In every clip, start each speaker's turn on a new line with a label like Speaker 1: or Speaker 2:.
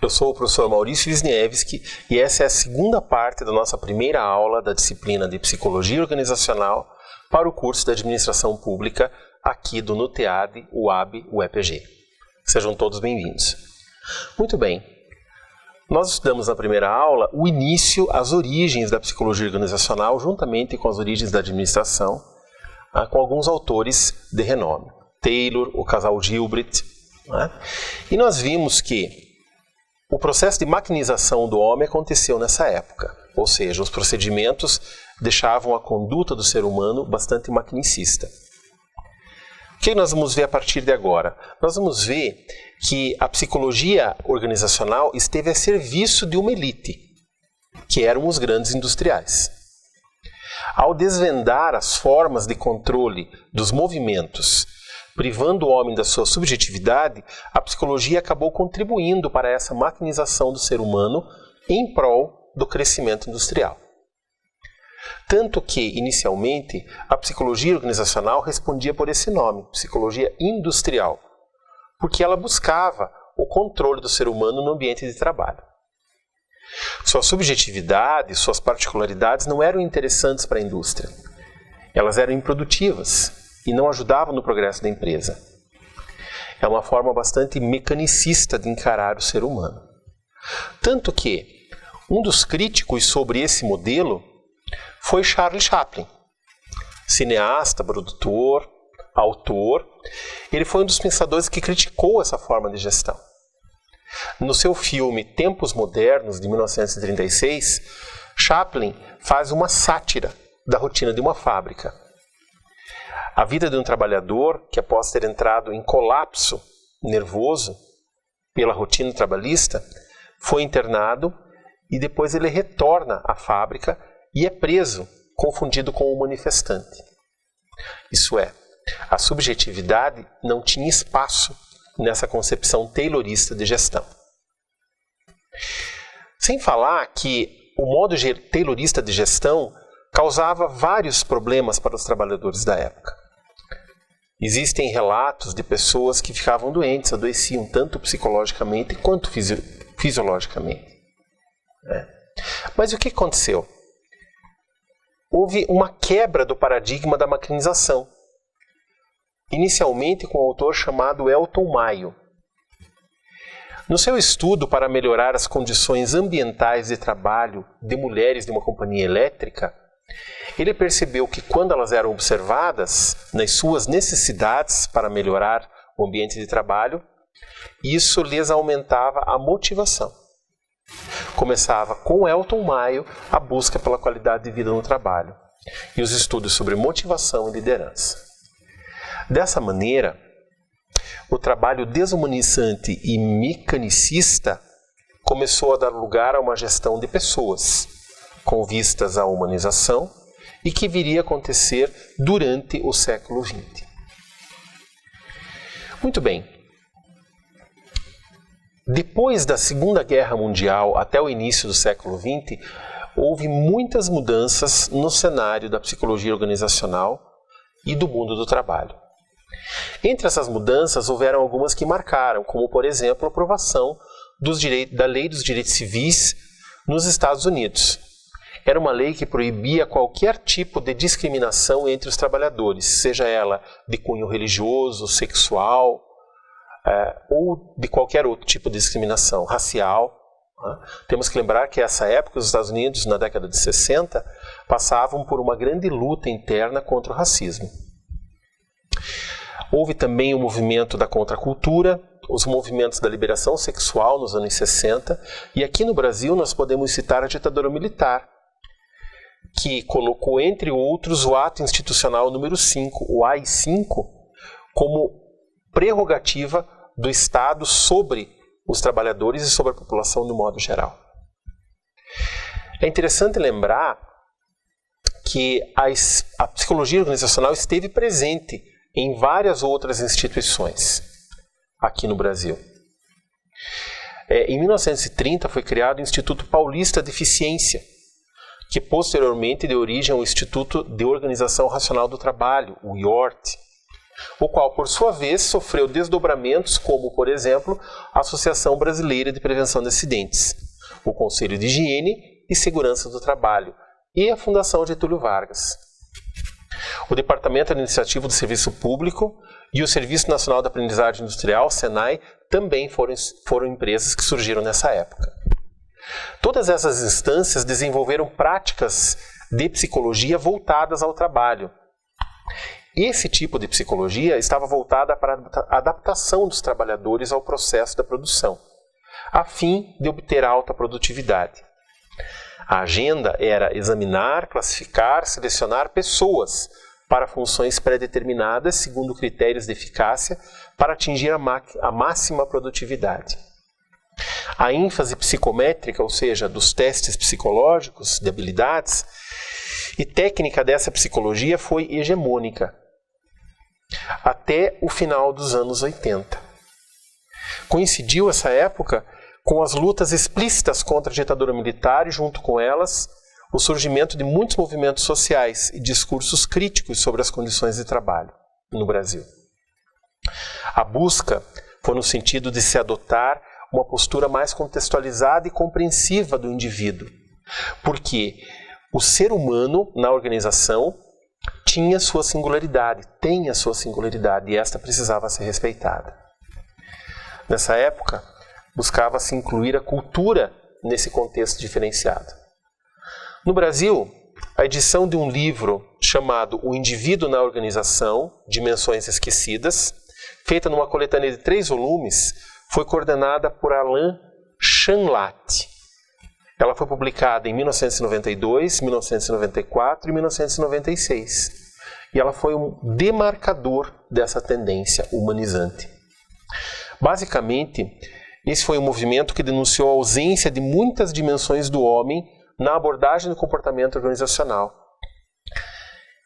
Speaker 1: Eu sou o professor Maurício Wisniewski e essa é a segunda parte da nossa primeira aula da disciplina de Psicologia Organizacional para o curso de Administração Pública aqui do NUTEAD, UAB, UEPG. Sejam todos bem-vindos. Muito bem, nós estudamos na primeira aula o início, as origens da Psicologia Organizacional juntamente com as origens da administração, com alguns autores de renome. Taylor, o casal Gilbreth, né? E nós vimos que o processo de maquinização do homem aconteceu nessa época, ou seja, os procedimentos deixavam a conduta do ser humano bastante maquinicista. O que nós vamos ver a partir de agora? Nós vamos ver que a psicologia organizacional esteve a serviço de uma elite, que eram os grandes industriais. Ao desvendar as formas de controle dos movimentos, privando o homem da sua subjetividade, a psicologia acabou contribuindo para essa maquinização do ser humano em prol do crescimento industrial. Tanto que, inicialmente, a psicologia organizacional respondia por esse nome, psicologia industrial, porque ela buscava o controle do ser humano no ambiente de trabalho. Sua subjetividade, suas particularidades não eram interessantes para a indústria. Elas eram improdutivas e não ajudavam no progresso da empresa. É uma forma bastante mecanicista de encarar o ser humano. Tanto que um dos críticos sobre esse modelo foi Charlie Chaplin, cineasta, produtor, autor. Ele foi um dos pensadores que criticou essa forma de gestão. No seu filme Tempos Modernos, de 1936, Chaplin faz uma sátira da rotina de uma fábrica. A vida de um trabalhador que, após ter entrado em colapso nervoso pela rotina trabalhista, foi internado e depois ele retorna à fábrica e é preso, confundido com um manifestante. Isso é, a subjetividade não tinha espaço nessa concepção taylorista de gestão. Sem falar que o modo taylorista de gestão causava vários problemas para os trabalhadores da época. Existem relatos de pessoas que ficavam doentes, adoeciam tanto psicologicamente quanto fisiologicamente. Mas o que aconteceu? Houve uma quebra do paradigma da maquinização, inicialmente com um autor chamado Elton Mayo. No seu estudo para melhorar as condições ambientais de trabalho de mulheres de uma companhia elétrica, ele percebeu que quando elas eram observadas nas suas necessidades para melhorar o ambiente de trabalho, isso lhes aumentava a motivação. Começava com Elton Mayo a busca pela qualidade de vida no trabalho e os estudos sobre motivação e liderança. Dessa maneira, o trabalho desumanizante e mecanicista começou a dar lugar a uma gestão de pessoas, com vistas à humanização e que viria a acontecer durante o século XX. Muito bem. Depois da Segunda Guerra Mundial até o início do século XX, houve muitas mudanças no cenário da psicologia organizacional e do mundo do trabalho. Entre essas mudanças, houveram algumas que marcaram, como, por exemplo, a aprovação da Lei dos Direitos Civis nos Estados Unidos. Era uma lei que proibia qualquer tipo de discriminação entre os trabalhadores, seja ela de cunho religioso, sexual, ou de qualquer outro tipo de discriminação, racial. Temos que lembrar que nessa época, os Estados Unidos, na década de 60, passavam por uma grande luta interna contra o racismo. Houve também o movimento da contracultura, os movimentos da liberação sexual nos anos 60, e aqui no Brasil nós podemos citar a ditadura militar, que colocou, entre outros, o ato institucional número 5, o AI-5, como prerrogativa do Estado sobre os trabalhadores e sobre a população no modo geral. É interessante lembrar que a psicologia organizacional esteve presente em várias outras instituições aqui no Brasil. Em 1930 foi criado o Instituto Paulista de Eficiência, que posteriormente deu origem ao Instituto de Organização Racional do Trabalho, o IORT. o qual, por sua vez, sofreu desdobramentos como, por exemplo, a Associação Brasileira de Prevenção de Acidentes, o Conselho de Higiene e Segurança do Trabalho e a Fundação Getúlio Vargas. O Departamento Administrativo do Serviço Público e o Serviço Nacional de Aprendizagem Industrial, SENAI, também foram empresas que surgiram nessa época. Todas essas instâncias desenvolveram práticas de psicologia voltadas ao trabalho. Esse tipo de psicologia estava voltada para a adaptação dos trabalhadores ao processo da produção, a fim de obter alta produtividade. A agenda era examinar, classificar, selecionar pessoas para funções pré-determinadas segundo critérios de eficácia para atingir a máxima produtividade. A ênfase psicométrica, ou seja, dos testes psicológicos de habilidades e técnica dessa psicologia foi hegemônica até o final dos anos 80. Coincidiu essa época com as lutas explícitas contra a ditadura militar e, junto com elas, o surgimento de muitos movimentos sociais e discursos críticos sobre as condições de trabalho no Brasil. A busca foi no sentido de se adotar uma postura mais contextualizada e compreensiva do indivíduo, porque o ser humano na organização tinha sua singularidade, tem a sua singularidade, e esta precisava ser respeitada. Nessa época, buscava-se incluir a cultura nesse contexto diferenciado. No Brasil, a edição de um livro chamado O Indivíduo na Organização, Dimensões Esquecidas, feita numa coletânea de 3 volumes, foi coordenada por Alain Chanlat. Ela foi publicada em 1992, 1994 e 1996. E ela foi um demarcador dessa tendência humanizante. Basicamente, esse foi um movimento que denunciou a ausência de muitas dimensões do homem na abordagem do comportamento organizacional.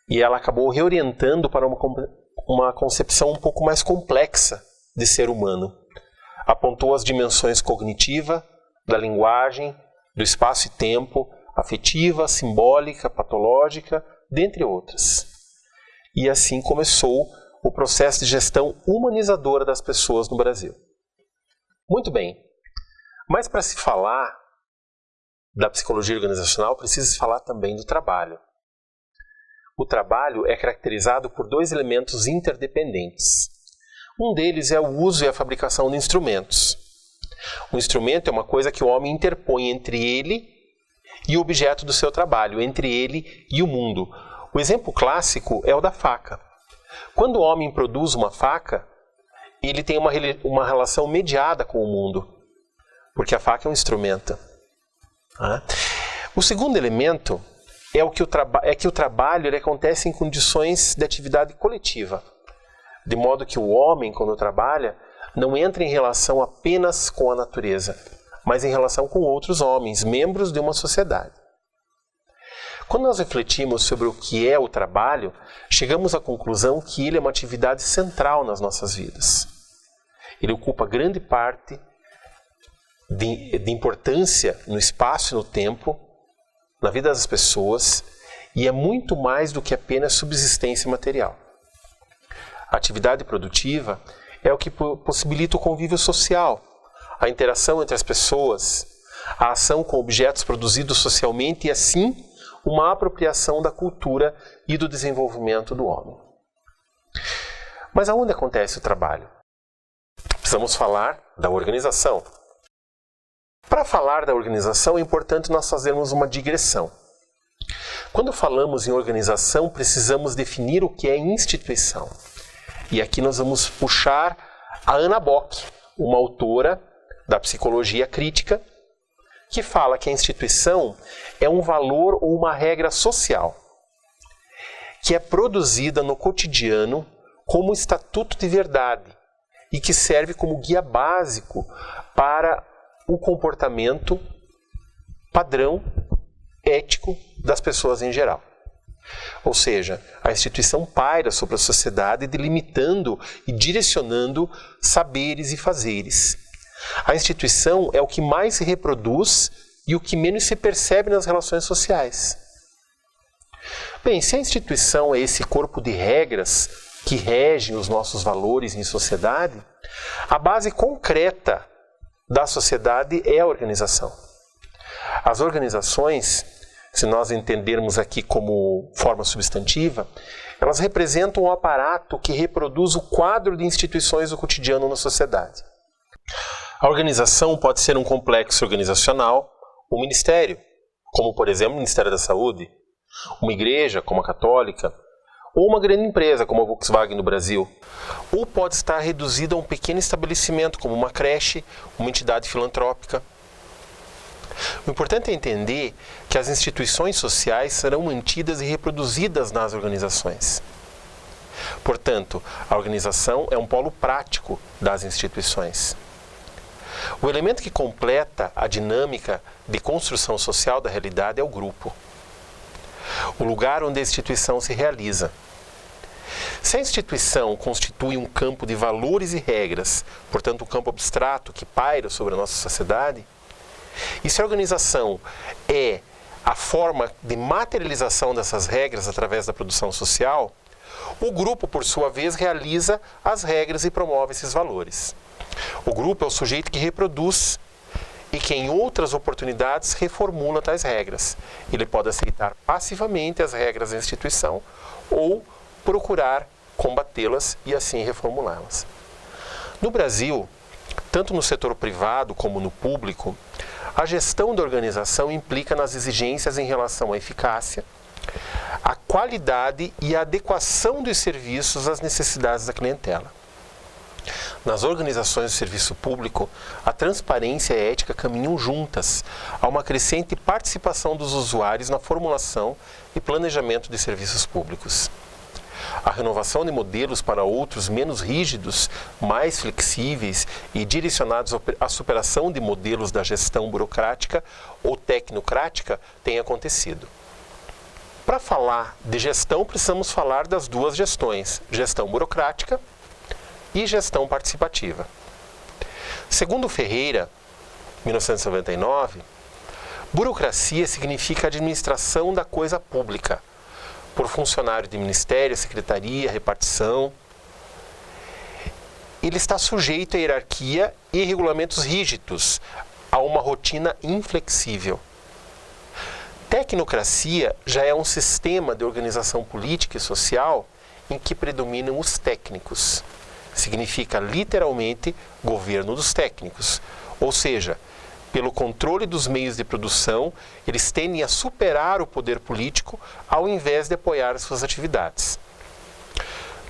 Speaker 1: E ela acabou reorientando para uma concepção um pouco mais complexa de ser humano. Apontou as dimensões cognitiva, da linguagem, do espaço e tempo, afetiva, simbólica, patológica, dentre outras. E assim começou o processo de gestão humanizadora das pessoas no Brasil. Muito bem, mas para se falar da psicologia organizacional, precisa se falar também do trabalho. O trabalho é caracterizado por 2 elementos interdependentes. Um deles é o uso e a fabricação de instrumentos. O instrumento é uma coisa que o homem interpõe entre ele e o objeto do seu trabalho, entre ele e o mundo. O exemplo clássico é o da faca. Quando o homem produz uma faca, ele tem uma relação mediada com o mundo, porque a faca é um instrumento. O segundo elemento é que o trabalho ele acontece em condições de atividade coletiva, de modo que o homem, quando trabalha, não entra em relação apenas com a natureza, mas em relação com outros homens, membros de uma sociedade. Quando nós refletimos sobre o que é o trabalho, chegamos à conclusão que ele é uma atividade central nas nossas vidas. Ele ocupa grande parte de importância no espaço e no tempo, na vida das pessoas, e é muito mais do que apenas subsistência material. A atividade produtiva é o que possibilita o convívio social, a interação entre as pessoas, a ação com objetos produzidos socialmente e, assim, uma apropriação da cultura e do desenvolvimento do homem. Mas aonde acontece o trabalho? Precisamos falar da organização. Para falar da organização, é importante nós fazermos uma digressão. Quando falamos em organização, precisamos definir o que é instituição. E aqui nós vamos puxar a Anna Bock, uma autora da psicologia crítica, que fala que a instituição é um valor ou uma regra social, que é produzida no cotidiano como estatuto de verdade e que serve como guia básico para o comportamento padrão ético das pessoas em geral. Ou seja, a instituição paira sobre a sociedade, delimitando e direcionando saberes e fazeres. A instituição é o que mais se reproduz e o que menos se percebe nas relações sociais. Bem, se a instituição é esse corpo de regras que regem os nossos valores em sociedade, a base concreta da sociedade é a organização. As organizações, se nós entendermos aqui como forma substantiva, elas representam um aparato que reproduz o quadro de instituições do cotidiano na sociedade. A organização pode ser um complexo organizacional, um ministério, como por exemplo o Ministério da Saúde, uma igreja, como a católica, ou uma grande empresa, como a Volkswagen no Brasil, ou pode estar reduzida a um pequeno estabelecimento, como uma creche, uma entidade filantrópica. O importante é entender que as instituições sociais serão mantidas e reproduzidas nas organizações. Portanto, a organização é um polo prático das instituições. O elemento que completa a dinâmica de construção social da realidade é o grupo, o lugar onde a instituição se realiza. Se a instituição constitui um campo de valores e regras, portanto um campo abstrato que paira sobre a nossa sociedade, e se a organização é a forma de materialização dessas regras através da produção social, o grupo, por sua vez, realiza as regras e promove esses valores. O grupo é o sujeito que reproduz e que, em outras oportunidades, reformula tais regras. Ele pode aceitar passivamente as regras da instituição ou procurar combatê-las e assim reformulá-las. No Brasil, tanto no setor privado como no público, a gestão da organização implica nas exigências em relação à eficácia, à qualidade e à adequação dos serviços às necessidades da clientela. Nas organizações do serviço público, a transparência e a ética caminham juntas a uma crescente participação dos usuários na formulação e planejamento de serviços públicos. A renovação de modelos para outros menos rígidos, mais flexíveis e direcionados à superação de modelos da gestão burocrática ou tecnocrática tem acontecido. Para falar de gestão, precisamos falar das duas gestões, gestão burocrática e gestão participativa. Segundo Ferreira, 1999, burocracia significa administração da coisa pública, por funcionário de ministério, secretaria, repartição. Ele está sujeito à hierarquia e regulamentos rígidos, a uma rotina inflexível. Tecnocracia já é um sistema de organização política e social em que predominam os técnicos. Significa literalmente governo dos técnicos, ou seja, pelo controle dos meios de produção, eles tendem a superar o poder político ao invés de apoiar as suas atividades.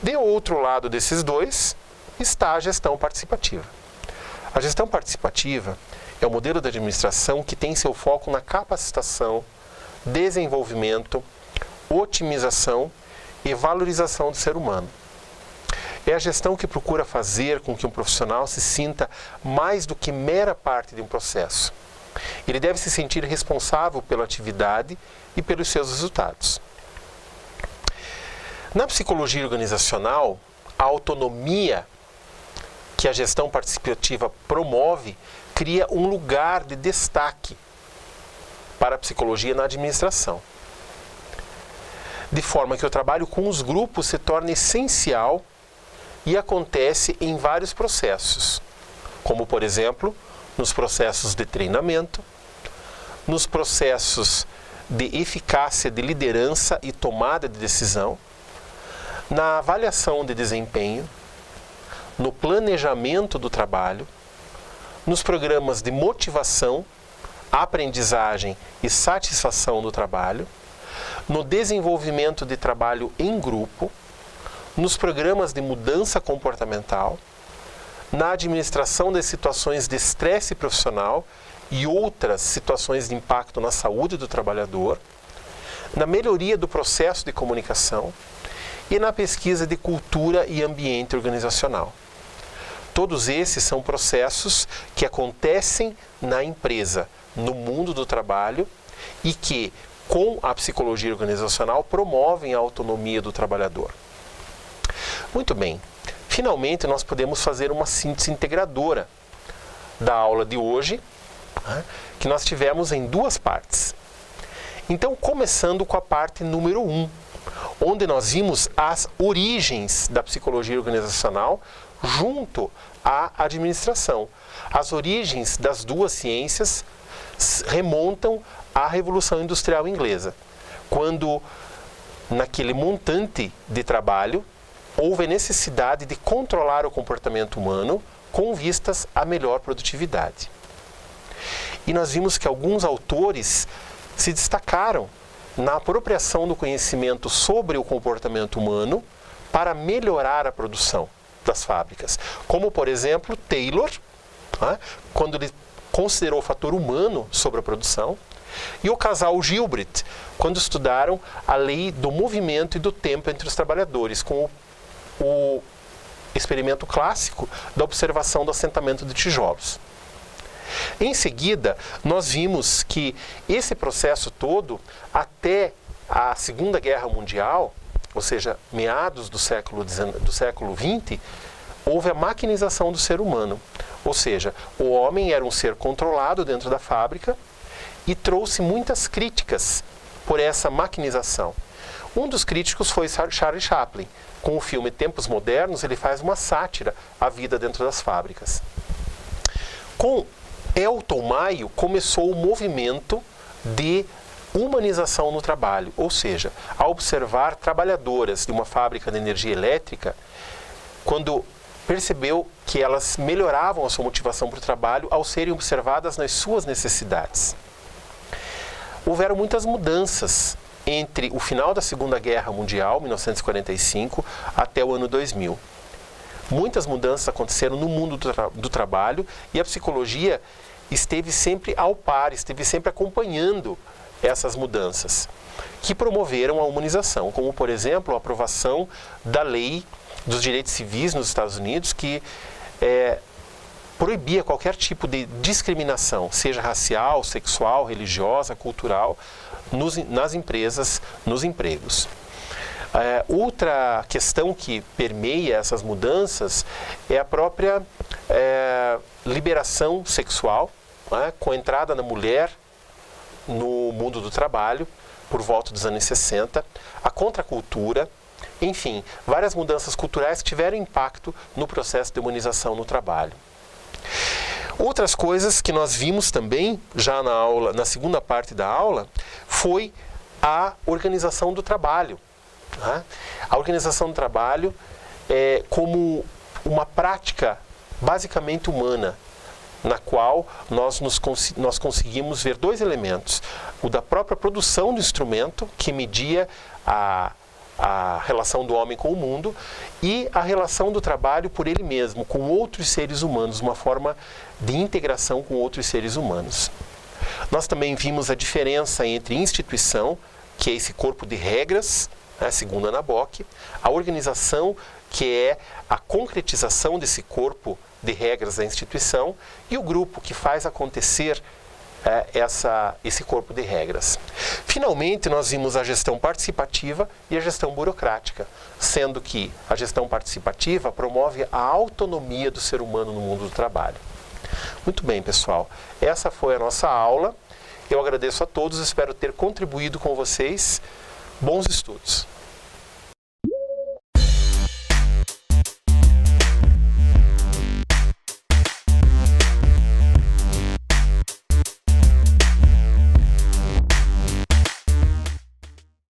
Speaker 1: De outro lado desses dois está a gestão participativa. A gestão participativa é o modelo de administração que tem seu foco na capacitação, desenvolvimento, otimização e valorização do ser humano. É a gestão que procura fazer com que um profissional se sinta mais do que mera parte de um processo. Ele deve se sentir responsável pela atividade e pelos seus resultados. Na psicologia organizacional, a autonomia que a gestão participativa promove cria um lugar de destaque para a psicologia na administração. De forma que o trabalho com os grupos se torna essencial e acontece em vários processos, como, por exemplo, nos processos de treinamento, nos processos de eficácia de liderança e tomada de decisão, na avaliação de desempenho, no planejamento do trabalho, nos programas de motivação, aprendizagem e satisfação do trabalho, no desenvolvimento de trabalho em grupo, nos programas de mudança comportamental, na administração das situações de estresse profissional e outras situações de impacto na saúde do trabalhador, na melhoria do processo de comunicação e na pesquisa de cultura e ambiente organizacional. Todos esses são processos que acontecem na empresa, no mundo do trabalho e que, com a psicologia organizacional, promovem a autonomia do trabalhador. Muito bem, finalmente nós podemos fazer uma síntese integradora da aula de hoje, que nós tivemos em duas partes. Então, começando com a parte número 1, onde nós vimos as origens da psicologia organizacional junto à administração. As origens das duas ciências remontam à Revolução Industrial Inglesa, quando, naquele montante de trabalho, houve a necessidade de controlar o comportamento humano com vistas à melhor produtividade. E nós vimos que alguns autores se destacaram na apropriação do conhecimento sobre o comportamento humano para melhorar a produção das fábricas. Como, por exemplo, Taylor, quando ele considerou o fator humano sobre a produção, e o casal Gilbert, quando estudaram a lei do movimento e do tempo entre os trabalhadores, com o experimento clássico da observação do assentamento de tijolos. Em seguida, nós vimos que esse processo todo, até a Segunda Guerra Mundial, ou seja, meados do século XX, houve a maquinização do ser humano. Ou seja, o homem era um ser controlado dentro da fábrica e trouxe muitas críticas por essa maquinização. Um dos críticos foi Charlie Chaplin. Com o filme Tempos Modernos, ele faz uma sátira à vida dentro das fábricas. Com Elton Maio começou o movimento de humanização no trabalho, ou seja, ao observar trabalhadoras de uma fábrica de energia elétrica, quando percebeu que elas melhoravam a sua motivação para o trabalho ao serem observadas nas suas necessidades. Houveram muitas mudanças entre o final da Segunda Guerra Mundial, 1945, até o ano 2000. Muitas mudanças aconteceram no mundo do trabalho e a psicologia esteve sempre ao par, esteve sempre acompanhando essas mudanças, que promoveram a humanização, como, por exemplo, a aprovação da Lei dos Direitos Civis nos Estados Unidos, que proibia qualquer tipo de discriminação, seja racial, sexual, religiosa, cultural, nas empresas, nos empregos. Outra questão que permeia essas mudanças é a própria liberação sexual, com a entrada da mulher no mundo do trabalho, por volta dos anos 60, a contracultura, enfim, várias mudanças culturais que tiveram impacto no processo de humanização no trabalho. Outras coisas que nós vimos também, já na aula, na segunda parte da aula, foi a organização do trabalho. A organização do trabalho como uma prática basicamente humana, na qual nós conseguimos ver dois elementos. O da própria produção do instrumento, que media a relação do homem com o mundo, e a relação do trabalho por ele mesmo, com outros seres humanos, uma forma de integração com outros seres humanos. Nós também vimos a diferença entre instituição, que é esse corpo de regras, segundo Ana Bock, a organização, que é a concretização desse corpo de regras da instituição, e o grupo, que faz acontecer esse corpo de regras. Finalmente, nós vimos a gestão participativa e a gestão burocrática, sendo que a gestão participativa promove a autonomia do ser humano no mundo do trabalho. Muito bem, pessoal. Essa foi a nossa aula. Eu agradeço a todos, espero ter contribuído com vocês. Bons estudos!